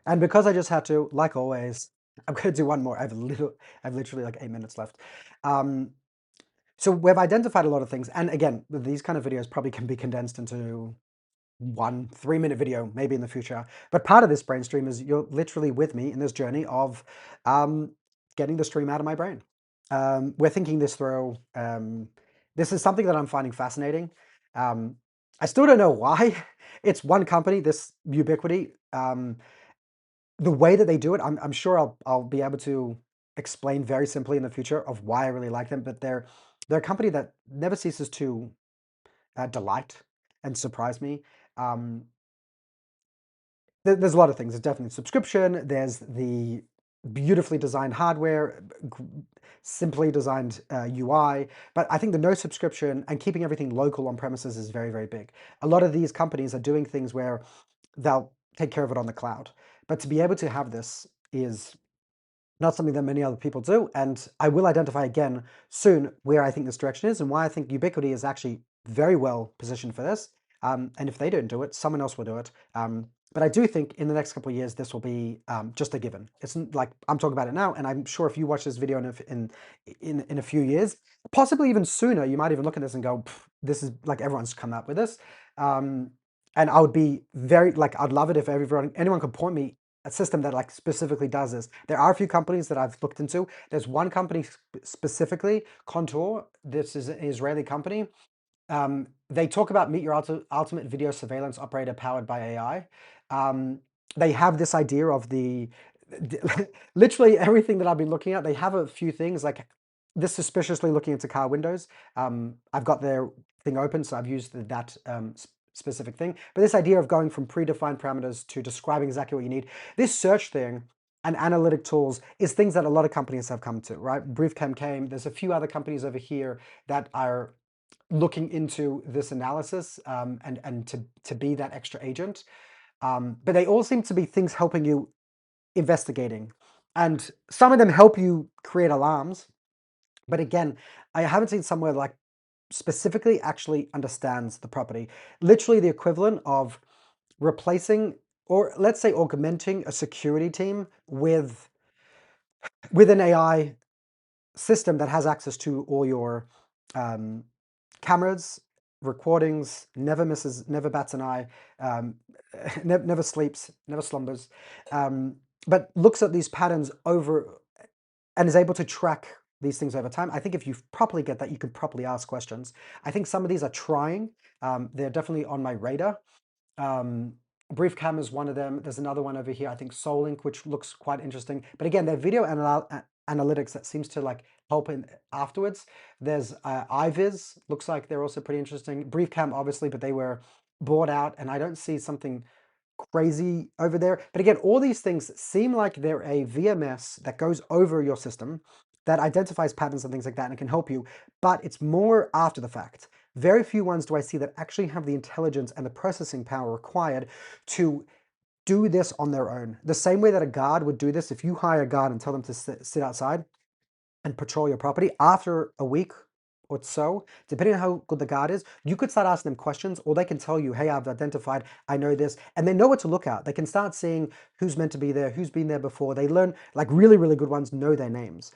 And because I just had to, like always, I'm going to do one more. I've literally like 8 minutes left. So we've identified a lot of things. And again, these kind of videos probably can be condensed into 1 3-minute video, maybe in the future. But part of this BrainStream is you're literally with me in this journey of getting the stream out of my brain. We're thinking this through. This is something that I'm finding fascinating. I still don't know why. It's one company, this Ubiquiti. The way that they do it, I'm sure I'll be able to explain very simply in the future of why I really like them. But they're a company that never ceases to delight and surprise me. Um, there's a lot of things. There's definitely subscription. There's the beautifully designed hardware, simply designed UI. But I think the no subscription and keeping everything local on premises is very, very big. A lot of these companies are doing things where they'll take care of it on the cloud. But to be able to have this is not something that many other people do. And I will identify again soon where I think this direction is and why I think Ubiquiti is actually very well positioned for this. And if they don't do it, someone else will do it. But I do think in the next couple of years, this will be just a given. It's like I'm talking about it now, and I'm sure if you watch this video in a few years, possibly even sooner, you might even look at this and go, "This is like everyone's come up with this." And I would be very like I'd love it if anyone could point me a system that like specifically does this. There are a few companies that I've looked into. There's one company specifically, Contour. This is an Israeli company. They talk about meet your ultimate video surveillance operator powered by AI. They have this idea of literally everything that I've been looking at. They have a few things like this suspiciously looking into car windows. I've got their thing open, so I've used that specific thing. But this idea of going from predefined parameters to describing exactly what you need, this search thing and analytic tools is things that a lot of companies have come to, right? BriefCam came. There's a few other companies over here that are looking into this analysis and to be that extra agent. But they all seem to be things helping you investigating. And some of them help you create alarms. But again, I haven't seen somewhere like specifically actually understands the property. Literally the equivalent of replacing or let's say augmenting a security team with an AI system that has access to all your cameras, recordings, never misses, never bats an eye, never sleeps, never slumbers, but looks at these patterns over and is able to track these things over time. I think if you properly get that, you could properly ask questions. I think some of these are trying. They're definitely on my radar. BriefCam is one of them. There's another one over here, I think Solink, which looks quite interesting. But again, they're video analytics that seems to like help in afterwards. There's iViz, looks like they're also pretty interesting. BriefCam, obviously, but they were bought out, and I don't see something crazy over there. But again, all these things seem like they're a VMS that goes over your system, that identifies patterns and things like that and can help you, but it's more after the fact. Very few ones do I see that actually have the intelligence and the processing power required to do this on their own. The same way that a guard would do this, if you hire a guard and tell them to sit outside and patrol your property, after a week or so, depending on how good the guard is, you could start asking them questions, or they can tell you, hey, I've identified, I know this, and they know what to look at. They can start seeing who's meant to be there, who's been there before. They learn, like really, really good ones know their names,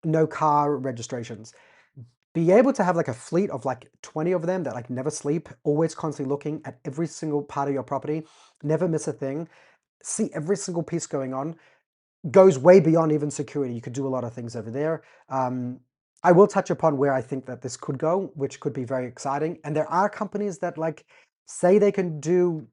know car registrations. Be able to have like a fleet of like 20 of them that like never sleep, always constantly looking at every single part of your property, never miss a thing, see every single piece going on, goes way beyond even security. You could do a lot of things over there. I will touch upon where I think that this could go, which could be very exciting. And there are companies that like say they can do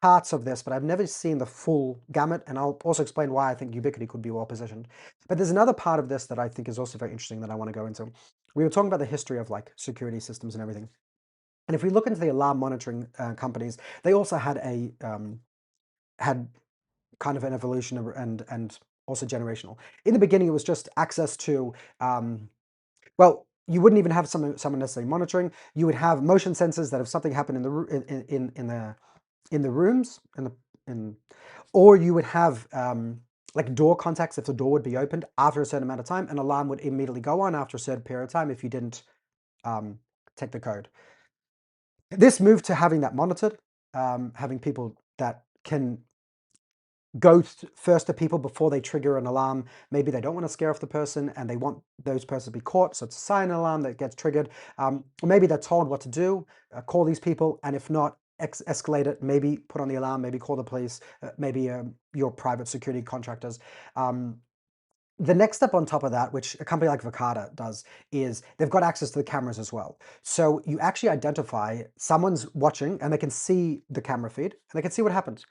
parts of this, but I've never seen the full gamut. And I'll also explain why I think Ubiquiti could be well positioned. But there's another part of this that I think is also very interesting that I want to go into. We were talking about the history of like security systems and everything. And if we look into the alarm monitoring companies, they also had had kind of an evolution and also generational. In the beginning, it was just access to, well, you wouldn't even have someone necessarily monitoring. You would have motion sensors that if something happened in the rooms, or you would have like door contacts. If the door would be opened after a certain amount of time, an alarm would immediately go on after a certain period of time if you didn't take the code. This moved to having that monitored, having people that can go first to people before they trigger an alarm. Maybe they don't want to scare off the person and they want those persons to be caught, so it's a silent alarm that gets triggered. Or maybe they're told what to do, call these people, and if not, escalate it, maybe put on the alarm, maybe call the police, maybe your private security contractors. The next step on top of that, which a company like Verkada does, is they've got access to the cameras as well. So you actually identify someone's watching and they can see the camera feed and they can see what happens.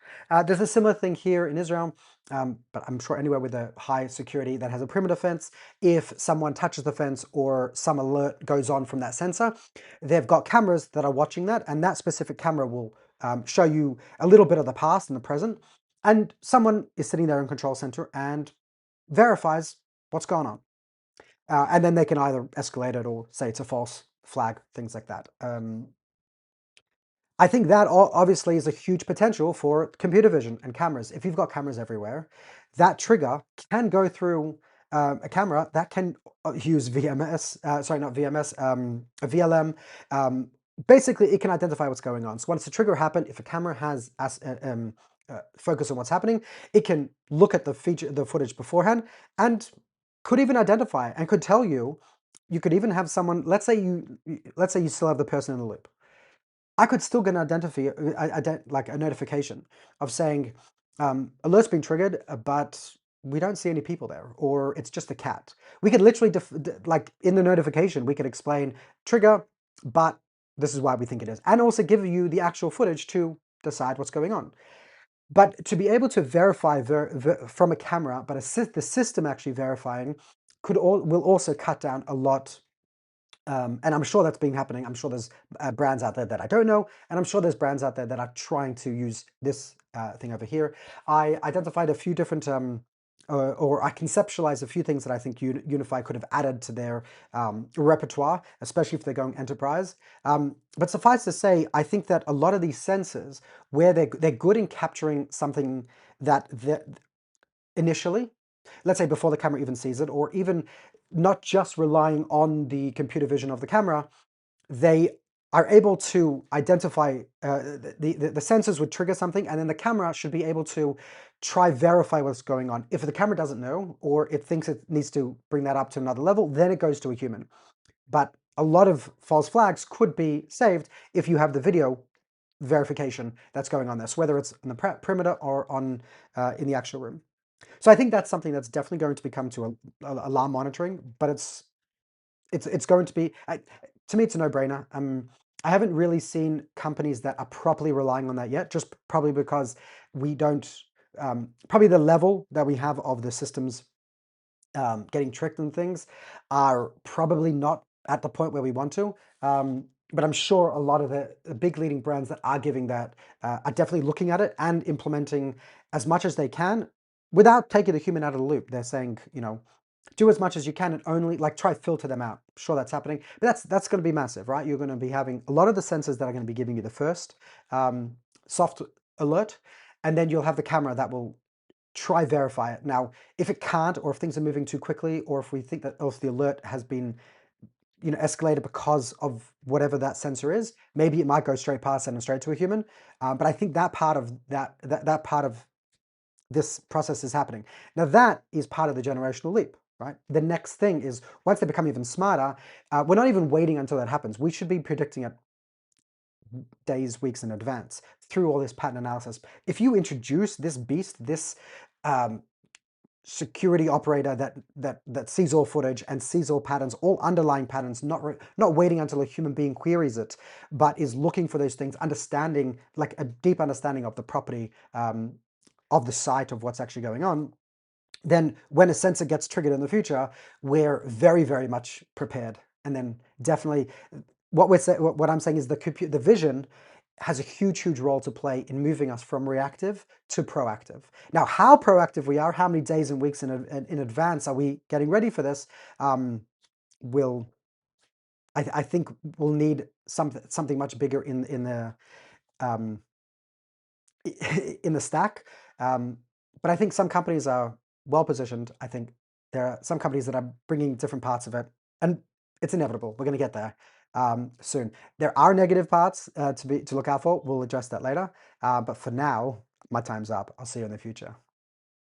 There's a similar thing here in Israel, but I'm sure anywhere with a high security that has a perimeter fence, if someone touches the fence or some alert goes on from that sensor, they've got cameras that are watching that, and that specific camera will show you a little bit of the past and the present. And someone is sitting there in control center and verifies what's going on. And then they can either escalate it or say it's a false flag, things like that. I think that obviously is a huge potential for computer vision and cameras. If you've got cameras everywhere, that trigger can go through a camera that can use VMS, sorry, not VMS, a VLM. Basically, it can identify what's going on. So once the trigger happened, if a camera has focus on what's happening, it can look at the footage beforehand, and could even identify and could tell you. You could even have someone. Let's say you still have the person in the loop. I could still get an like a notification of saying alert's being triggered, but we don't see any people there, or it's just a cat. We could literally, like in the notification, we could explain trigger, but this is why we think it is, and also give you the actual footage to decide what's going on. But to be able to verify from a camera, but the system actually verifying will also cut down a lot. And I'm sure that's been happening. I'm sure there's brands out there that I don't know, and I'm sure there's brands out there that are trying to use this thing over here. I identified a few different, or I conceptualized a few things that I think UniFi could have added to their repertoire, especially if they're going enterprise. But suffice to say, I think that a lot of these sensors, where they're good in capturing something that initially, let's say before the camera even sees it, or even not just relying on the computer vision of the camera, they are able to identify, the sensors would trigger something, and then the camera should be able to try verify what's going on. If the camera doesn't know, or it thinks it needs to bring that up to another level, then it goes to a human. But a lot of false flags could be saved if you have the video verification that's going on there. So whether it's in the perimeter or on in the actual room. So I think that's something that's definitely going to become to alarm monitoring, but it's going to be, to me, it's a no-brainer. I haven't really seen companies that are properly relying on that yet, just probably because we don't, probably the level that we have of the systems getting tricked and things are probably not at the point where we want to. But I'm sure a lot of the big leading brands that are giving that are definitely looking at it and implementing as much as they can without taking the human out of the loop. They're saying, do as much as you can and only try filter them out. Sure, that's happening, but that's going to be massive, right? You're going to be having a lot of the sensors that are going to be giving you the first soft alert, and then you'll have the camera that will try verify it. Now, if it can't, or if things are moving too quickly, or if we think that if the alert has been escalated because of whatever that sensor is, maybe it might go straight past and straight to a human. But I think that part of that part of this process is happening. Now that is part of the generational leap, right? The next thing is, once they become even smarter, we're not even waiting until that happens. We should be predicting it days, weeks in advance through all this pattern analysis. If you introduce this beast, this security operator that sees all footage and sees all patterns, all underlying patterns, not waiting until a human being queries it, but is looking for those things, understanding, like a deep understanding of the property of the site, of what's actually going on, then when a sensor gets triggered in the future, we're very, very much prepared. And then definitely what I'm saying is the vision has a huge role to play in moving us from reactive to proactive. Now, how proactive we are, how many days and weeks in advance are we getting ready for this, I think we'll need something much bigger in the in the stack. But I think some companies are well positioned. I think there are some companies that are bringing different parts of it, and it's inevitable. We're going to get there soon. There are negative parts to look out for. We'll address that later. But for now, my time's up. I'll see you in the future.